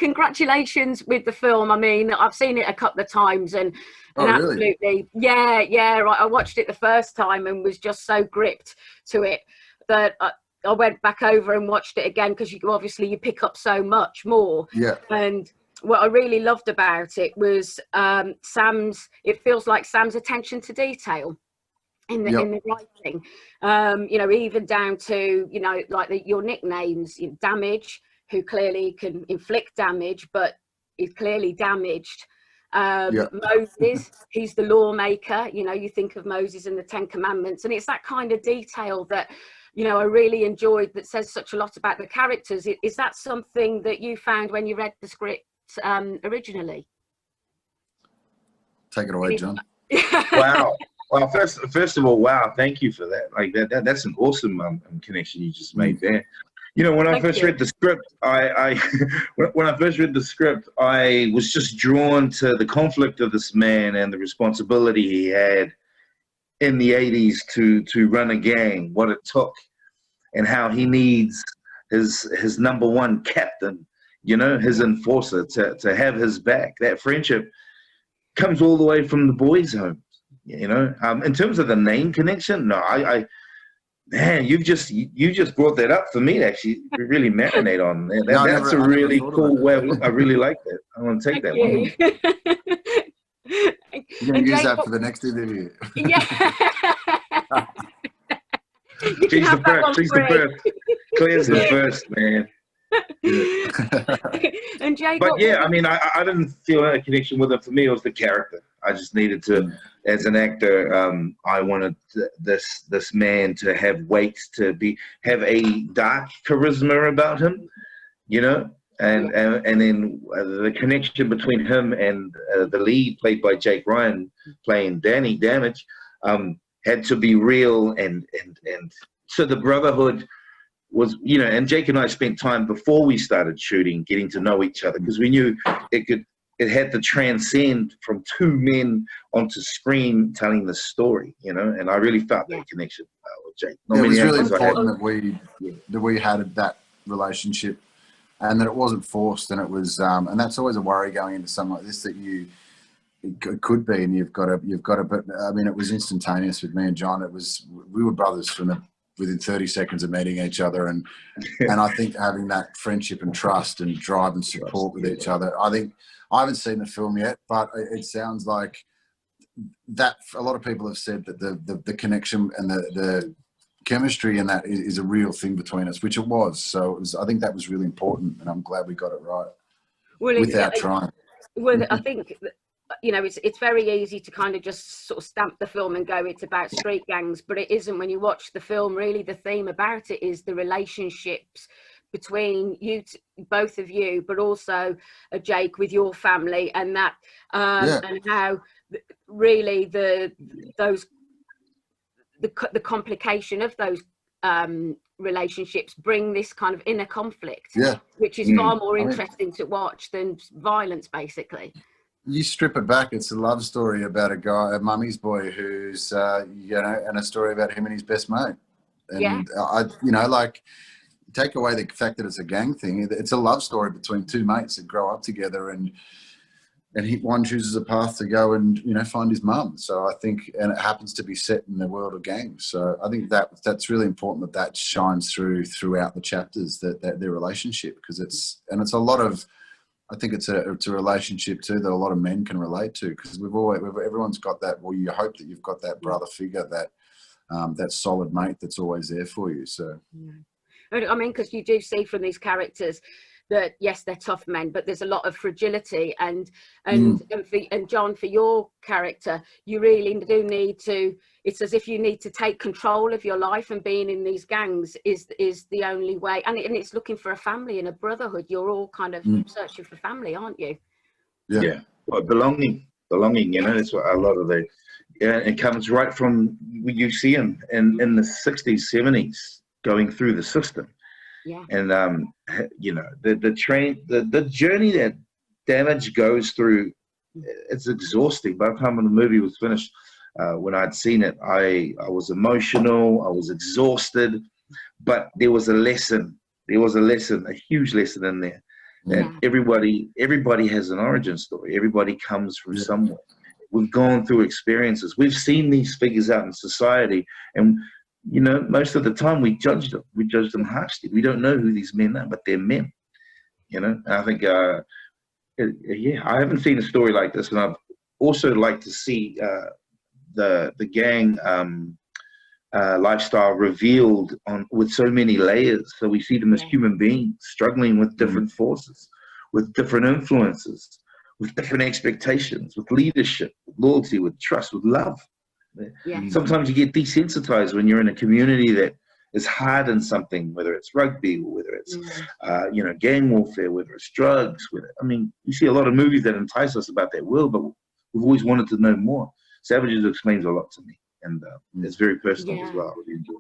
congratulations with the film. I mean, I've seen it a couple of times, and really? absolutely, yeah. Right, I watched it the first time and was just so gripped to it that I went back over and watched it again, because you pick up so much more. Yeah. And what I really loved about it was it feels like Sam's attention to detail in the writing, even down to, like your nicknames, Damage, who clearly can inflict damage, but is clearly damaged. Moses, he's the lawmaker. You think of Moses and the Ten Commandments, and it's that kind of detail that, I really enjoyed, that says such a lot about the characters. Is that something that you found when you read the script originally? Take it away, John. Wow. Well, first of all, wow, thank you for that. Like that's an awesome connection you just made there. When I first read the script, when I first read the script, I was just drawn to the conflict of this man and the responsibility he had in the 80s to run a gang, what it took, and how he needs his number one captain, his enforcer, to have his back. That friendship comes all the way from the boys' home. In terms of the name connection, no, man, you just brought that up for me to actually really marinate on. That's a really cool way. I really like that. I want to take that one. You're going to use that for the next interview. Yeah. She's the first. She's the first. Claire's the first, man. Yeah. And Jake, but yeah, I mean, I didn't feel a connection with it. For me, it was the character. I just needed to, as an actor, I wanted this man to have weight, to have a dark charisma about him, and then the connection between him and the lead, played by Jake Ryan, playing Danny Damage, had to be real, and so the brotherhood was, and Jake and I spent time before we started shooting getting to know each other, because we knew it had to transcend from two men onto screen telling the story, and I really felt that connection with Jake. It was really important that we had that relationship, and that it wasn't forced, and it was, and that's always a worry going into something like this, that it could be, and you've got to, but I mean, it was instantaneous with me and John. We were brothers within 30 seconds of meeting each other, and I think having that friendship and trust and drive and support with each other. I think, I haven't seen the film yet, but it sounds like that a lot of people have said that the connection and the chemistry in that is a real thing between us, which it was. So I think that was really important, and I'm glad we got it right without trying. Well, I think, it's very easy to kind of just sort of stamp the film and go, it's about street gangs, but it isn't. When you watch the film, really the theme about it is the relationships between both of you, but also Jake with your family, and that and how really the complication of those relationships bring this kind of inner conflict, which is far more interesting to watch than violence, basically. You strip it back, it's a love story about a mummy's boy who's and a story about him and his best mate, and take away the fact that it's a gang thing, it's a love story between two mates that grow up together, and one chooses a path to go and find his mum. So I think, and it happens to be set in the world of gangs. So I think that's really important, that shines throughout the chapters, that their relationship, because it's a lot of, I think it's a relationship too that a lot of men can relate to, because everyone's got that. Well, you hope that you've got that brother figure, that solid mate that's always there for you. So. Yeah. I mean, because you do see from these characters that, yes, they're tough men, but there's a lot of fragility, and John, for your character, you really do need to, it's as if you need to take control of your life, and being in these gangs is the only way, and it's looking for a family and a brotherhood. You're all kind of searching for family, aren't you? Yeah. Well, belonging, that's what a lot of it comes right from what you see in the 60s, 70s, going through the system. Yeah. And the journey that Damage goes through, it's exhausting. By the time when the movie was finished, when I'd seen it, I was emotional, I was exhausted, but there was a lesson, a huge lesson in there. that everybody has an origin story. Everybody comes from somewhere. We've gone through experiences. We've seen these figures out in society, and you know, most of the time we judge them. We judge them harshly. We don't know who these men are, but they're men. You know, and I think, yeah, I haven't seen a story like this, and I've also like to see the gang lifestyle revealed with so many layers. So we see them as human beings struggling with different forces, with different influences, with different expectations, with leadership, with loyalty, with trust, with love. Sometimes you get desensitized when you're in a community that is hard in something, whether it's rugby, or whether it's you know, gang warfare, whether it's drugs. I mean, you see a lot of movies that entice us about that world, but we've always wanted to know more. Savages explains a lot to me, and it's very personal as well. I really enjoy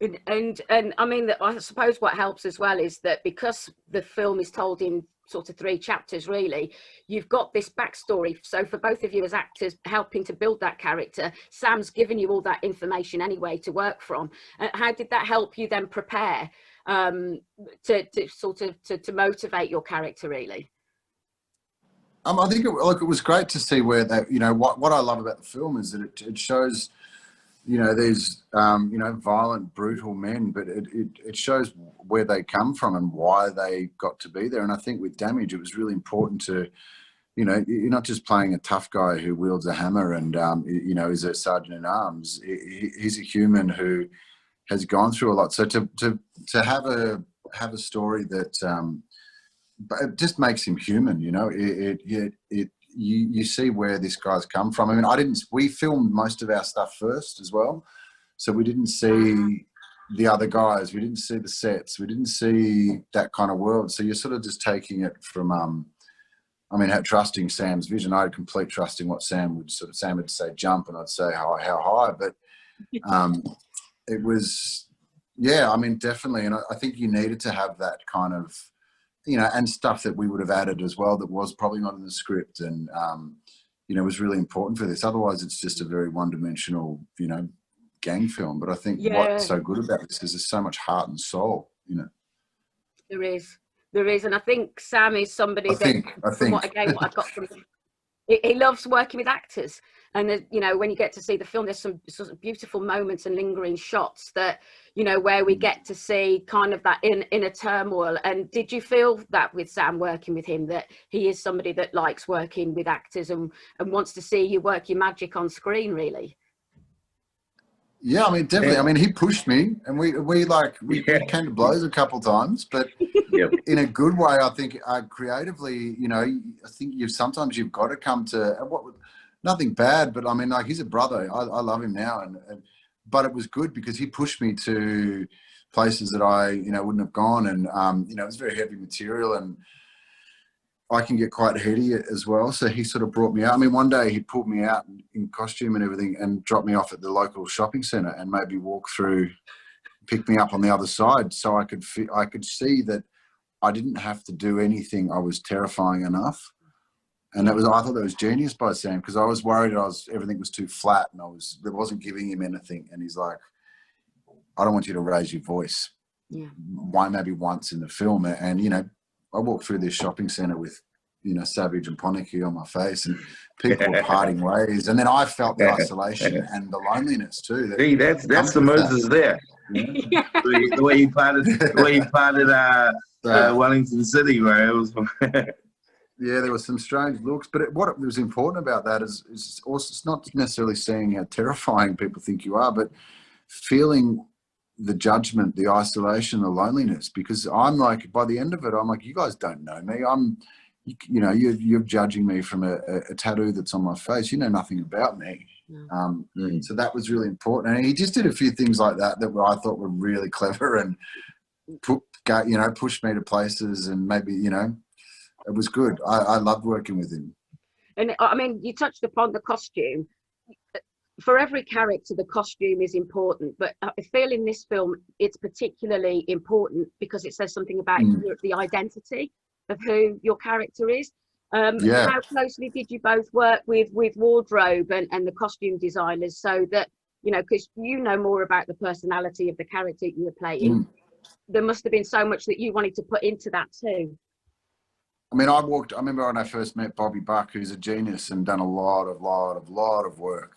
it. And I mean, I suppose what helps as well is that because the film is told in sort of 3 chapters, really, you've got this backstory. So for both of you as actors helping to build that character, Sam's given you all that information anyway to work from. How did that help you then prepare to motivate your character, really? I think it was great to see where that, you know, what I love about the film is that it shows, you know, these, you know, violent, brutal men, but it shows where they come from and why they got to be there. And I think with Damage, it was really important to, you know, you're not just playing a tough guy who wields a hammer and, you know, is a sergeant in arms. He's a human who has gone through a lot. So to have a story that it just makes him human, you know, you see where this guy's come from. I mean, we filmed most of our stuff first as well. So we didn't see the other guys. We didn't see the sets. We didn't see that kind of world. So you're sort of just taking it from, I mean, trusting Sam's vision. I had complete trust in what Sam would say jump, and I'd say how high. But it was, yeah, I mean, definitely. And I think you needed to have that kind of, you know, and stuff that we would have added as well that was probably not in the script and, you know, was really important for this. Otherwise, it's just a very one-dimensional, you know, gang film. But I think what's so good about this is there's so much heart and soul, you know. There is. And I think Sam is somebody what I've got from him, he loves working with actors. And, you know, when you get to see the film, there's some sort of beautiful moments and lingering shots that, you know, where we get to see kind of that inner turmoil. And did you feel that with Sam working with him, that he is somebody that likes working with actors and wants to see you work your magic on screen, really? Yeah, I mean, definitely. I mean, he pushed me, and we came to blows a couple of times, but in a good way. I think creatively, you know, I think sometimes you've got to come to nothing bad, but I mean, like, he's a brother. I love him now, but it was good because he pushed me to places that I, you know, wouldn't have gone, and you know, it was very heavy material, and I can get quite heady as well. So he sort of brought me out. I mean, one day he pulled me out in costume and everything and dropped me off at the local shopping centre and made me walk through, pick me up on the other side, so I could see that I didn't have to do anything. I was terrifying enough. And I thought that was genius by Sam, because I was worried everything was too flat and I wasn't giving him anything. And he's like, I don't want you to raise your voice. Yeah. Why maybe once in the film? And, you know, I walked through this shopping centre with, you know, Savage and Ponicky on my face, and people were parting ways. And then I felt the isolation and the loneliness too. See, that's the Moses there. Yeah. the way he parted Wellington City, where it was. Yeah, there were some strange looks, but what was important about that is also, it's not necessarily seeing how terrifying people think you are, but feeling the judgment, the isolation, the loneliness. Because I'm like, by the end of it, I'm like, you guys don't know me. You know, you're judging me from a tattoo that's on my face. You know nothing about me. So that was really important. And he just did a few things like that I thought were really clever and pushed me to places, and maybe, you know, it was good. I loved working with him. And I mean, you touched upon the costume. For every character, the costume is important, but I feel in this film it's particularly important because it says something about the identity of who your character is. How closely did you both work with wardrobe and the costume designers, so that, you know, because you know more about the personality of the character you're playing, there must have been so much that you wanted to put into that too. I mean, I remember when I first met Bobby Buck, who's a genius and done a lot of work,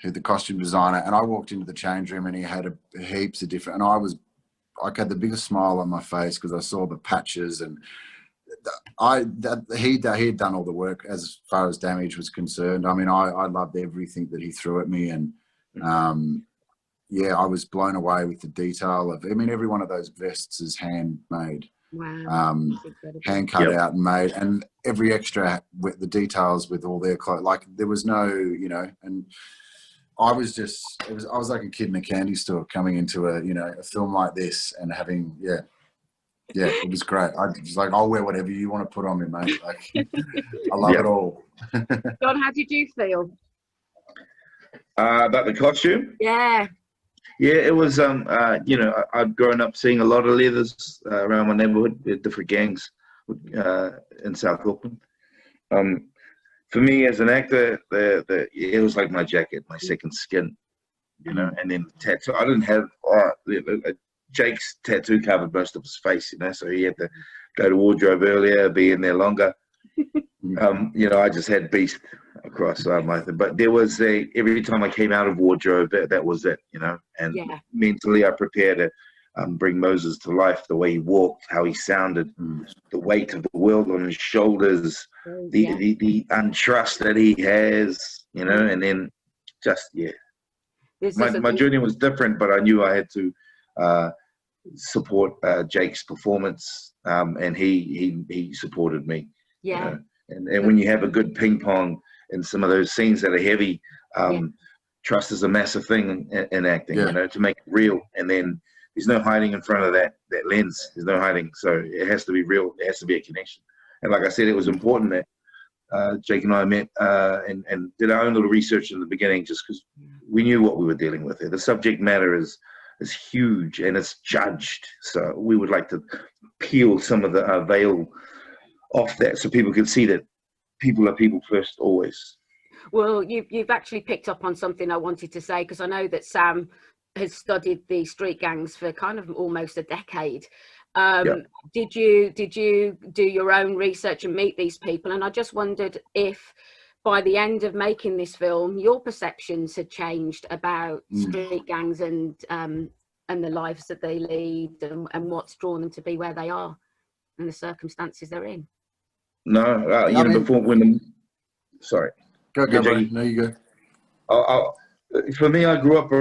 who's the costume designer. And I walked into the change room and he had heaps of different, and I had the biggest smile on my face because I saw the patches, and he had done all the work as far as damage was concerned. I mean, I loved everything that he threw at me, and yeah, I was blown away with the detail of. I mean, every one of those vests is handmade. Wow. Hand cut out and made, and every extra with the details with all their clothes, like there was no, you know, and I was like a kid in a candy store coming into a film like this and having, yeah, it was great. I was like, I'll wear whatever you want to put on me, mate. Like, I love it all. John, how did you feel? About the costume? Yeah. Yeah, it was, you know, I'd grown up seeing a lot of leathers around my neighborhood, different gangs in South Auckland. For me as an actor, it was like my jacket, my second skin, you know, and then the tattoo. I didn't have, Jake's tattoo covered most of his face, you know, so he had to go to wardrobe earlier, be in there longer. You know, I just had Beast across my thing. But there was every time I came out of wardrobe, that was it, you know. And mentally I prepared to bring Moses to life, the way he walked, how he sounded, the weight of the world on his shoulders, the untrust that he has, you know, and then just, my journey was different, but I knew I had to support Jake's performance, and he supported me. Yeah. You know? And when you have a good ping pong in some of those scenes that are heavy, trust is a massive thing in acting, you know, to make it real. And then there's no hiding in front of that lens. There's no hiding. So it has to be real. It has to be a connection. And like I said, it was important that Jake and I met and did our own little research in the beginning, just because we knew what we were dealing with here. The subject matter is huge and it's judged. So we would like to peel some of the veil off that so people can see that people are people first always. Well, you've actually picked up on something I wanted to say, because I know that Sam has studied the street gangs for kind of almost a decade. Did you do your own research and meet these people? And I just wondered if by the end of making this film, your perceptions had changed about street gangs and the lives that they lead and what's drawn them to be where they are and the circumstances they're in. No, you know, before sorry. Go, bro. No, you go. For me, I grew up,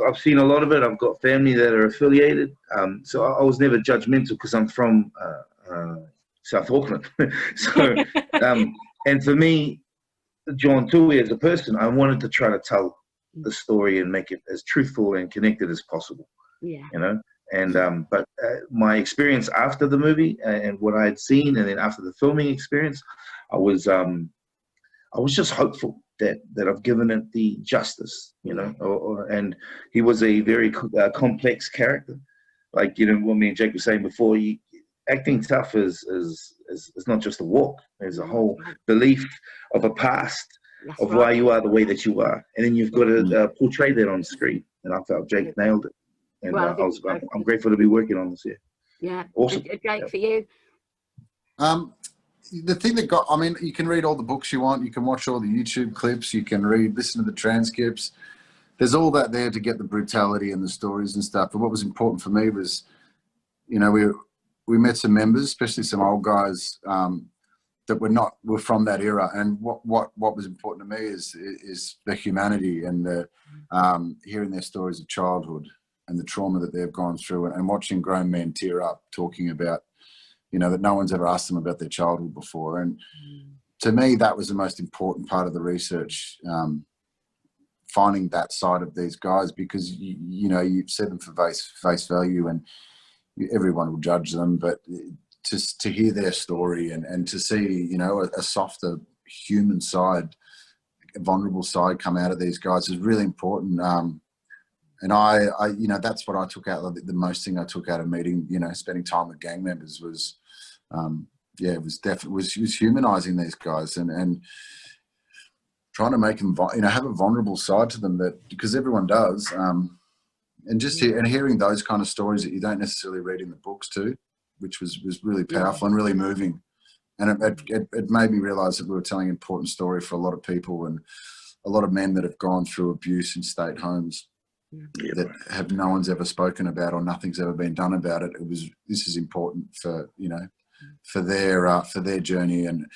I've seen a lot of it. I've got family that are affiliated. So I was never judgmental because I'm from South Auckland. So, and for me, John Tui as a person, I wanted to try to tell the story and make it as truthful and connected as possible. Yeah. You know? And but my experience after the movie and what I had seen, and then after the filming experience, I was just hopeful that I've given it the justice, you know. And he was a very complex character, like, you know, what me and Jake were saying before. Acting tough is not just a walk. There's a whole belief of a past of why you are the way that you are, and then you've got to portray that on screen. And I felt Jake nailed it. And I'm grateful to be working on this here. Yeah. Awesome. And Jake, for you? The thing that I mean, you can read all the books you want. You can watch all the YouTube clips. You can listen to the transcripts. There's all that there to get the brutality and the stories and stuff. But what was important for me was, you know, we met some members, especially some old guys that were from that era. And what was important to me is the humanity and the hearing their stories of childhood and the trauma that they've gone through, and watching grown men tear up talking about, you know, that no one's ever asked them about their childhood before. And to me, that was the most important part of the research, finding that side of these guys, because, you know, you set them for face value and everyone will judge them, but to hear their story and to see, you know, a softer human side, a vulnerable side come out of these guys is really important. And I, you know, that's what I took out. The most thing I took out of meeting, you know, spending time with gang members was, it was definitely humanizing these guys and trying to make them, you know, have a vulnerable side to them, that because everyone does, and just hearing those kind of stories that you don't necessarily read in the books too, which was really powerful and really moving. And it made me realize that we were telling an important story for a lot of people, and a lot of men that have gone through abuse in state homes that have no one's ever spoken about, or nothing's ever been done about it. This is important for, you know, for their journey, and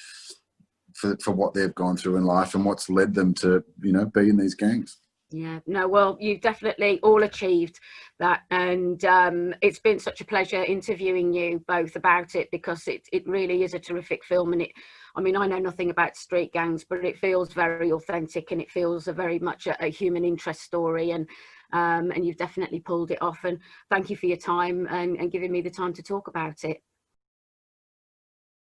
for what they've gone through in life, and what's led them to, you know, be in these gangs. Yeah, no, well, you've definitely all achieved that, and it's been such a pleasure interviewing you both about it, because it really is a terrific film. And I mean, I know nothing about street gangs, but it feels very authentic, and it feels very much a human interest story, and you've definitely pulled it off. And thank you for your time and giving me the time to talk about it.